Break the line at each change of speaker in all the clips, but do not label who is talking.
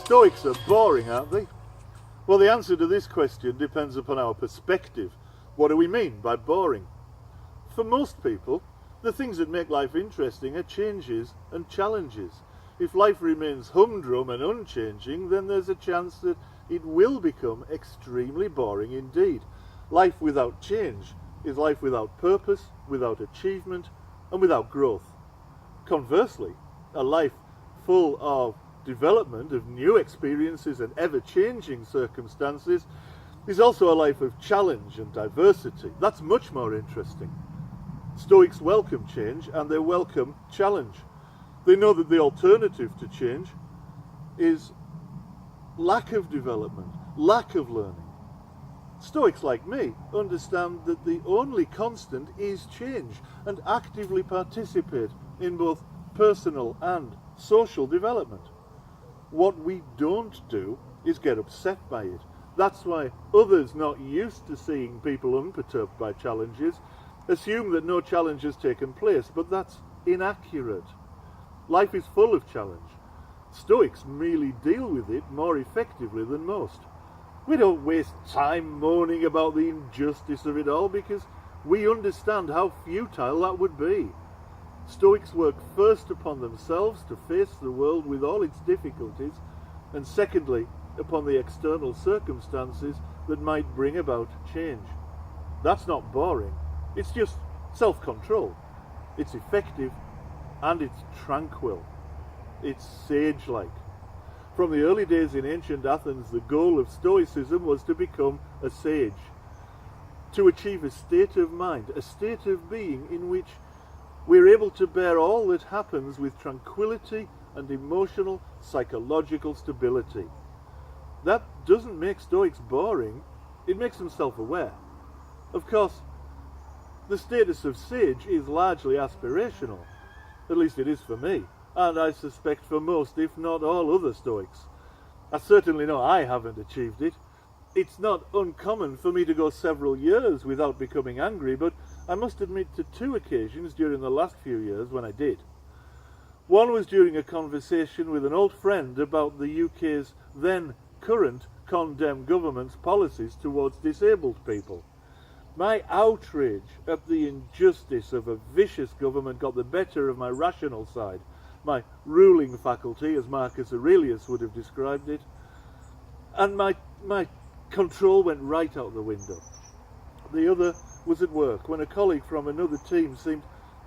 Stoics are boring, aren't they? Well, the answer to this question depends upon our perspective. What do we mean by boring? For most people, the things that make life interesting are changes and challenges. If life remains humdrum and unchanging, then there's a chance that it will become extremely boring indeed. Life without change is life without purpose, without achievement, and without growth. Conversely, a life full of development, of new experiences and ever-changing circumstances is also a life of challenge and diversity. That's much more interesting. Stoics welcome change and they welcome challenge. They know that the alternative to change is lack of development, lack of learning. Stoics like me understand that the only constant is change and actively participate in both personal and social development. What we don't do is get upset by it. That's why others not used to seeing people unperturbed by challenges assume that no challenge has taken place, but that's inaccurate. Life is full of challenge. Stoics merely deal with it more effectively than most. We don't waste time moaning about the injustice of it all because we understand how futile that would be. Stoics work first upon themselves to face the world with all its difficulties, and secondly, upon the external circumstances that might bring about change. That's not boring, it's just self-control. It's effective and it's tranquil. It's sage-like. From the early days in ancient Athens, the goal of Stoicism was to become a sage, to achieve a state of mind, a state of being in which we're able to bear all that happens with tranquility and emotional, psychological stability. That doesn't make Stoics boring, it makes them self-aware. Of course, the status of sage is largely aspirational, at least it is for me, and I suspect for most, if not all other Stoics. I certainly know I haven't achieved it. It's not uncommon for me to go several years without becoming angry, but I must admit to two occasions during the last few years when I did. One was during a conversation with an old friend about the UK's then current condemned government's policies towards disabled people. My outrage at the injustice of a vicious government got the better of my rational side, my ruling faculty, as Marcus Aurelius would have described it, and my control went right out the window. The other was at work, when a colleague from another team seemed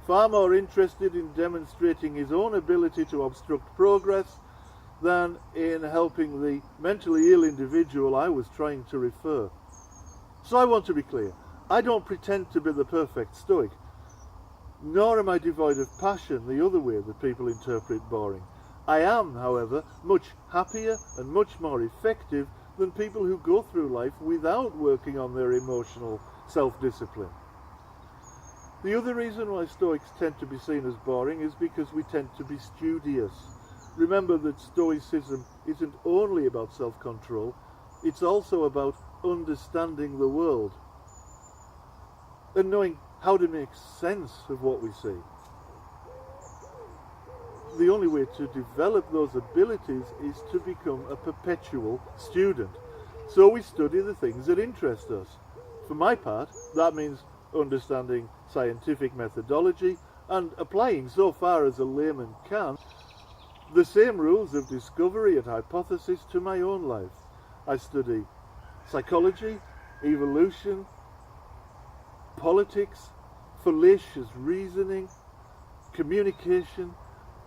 far more interested in demonstrating his own ability to obstruct progress than in helping the mentally ill individual I was trying to refer. So I want to be clear. I don't pretend to be the perfect Stoic, nor am I devoid of passion the other way that people interpret boring. I am, however, much happier and much more effective than people who go through life without working on their emotional self-discipline. The other reason why Stoics tend to be seen as boring is because we tend to be studious. Remember that Stoicism isn't only about self-control, it's also about understanding the world and knowing how to make sense of what we see. The only way to develop those abilities is to become a perpetual student. So we study the things that interest us. For my part, that means understanding scientific methodology and applying, so far as a layman can, the same rules of discovery and hypothesis to my own life. I study psychology, evolution, politics, fallacious reasoning, communication.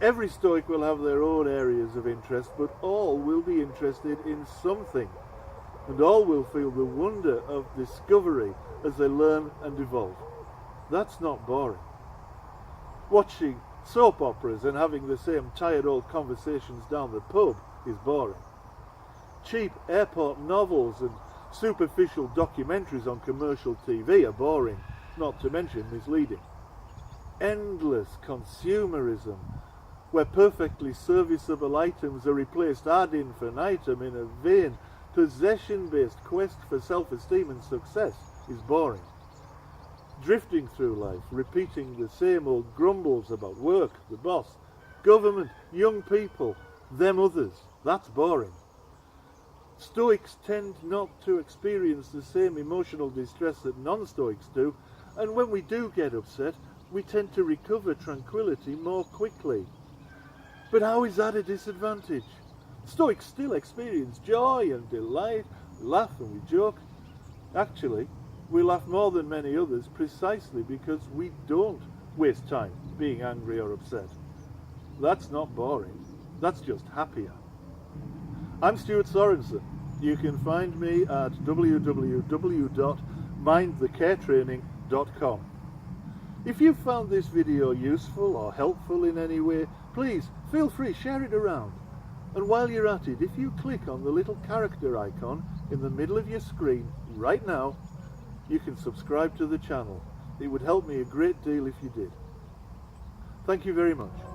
Every Stoic will have their own areas of interest, but all will be interested in something, and all will feel the wonder of discovery as they learn and evolve. That's not boring. Watching soap operas and having the same tired old conversations down the pub is boring. Cheap airport novels and superficial documentaries on commercial TV are boring, not to mention misleading. Endless consumerism, where perfectly serviceable items are replaced ad infinitum in a vain, possession-based quest for self-esteem and success, is boring. Drifting through life, repeating the same old grumbles about work, the boss, government, young people, them others, that's boring. Stoics tend not to experience the same emotional distress that non-Stoics do, and when we do get upset, we tend to recover tranquility more quickly. But how is that a disadvantage? Stoics still experience joy and delight, we laugh and we joke. Actually, we laugh more than many others precisely because we don't waste time being angry or upset. That's not boring, that's just happier. I'm Stuart Sorensen. You can find me at www.mindthecaretraining.com. If you found this video useful or helpful in any way, please feel free, share it around. And while you're at it, if you click on the little character icon in the middle of your screen right now, you can subscribe to the channel. It would help me a great deal if you did. Thank you very much.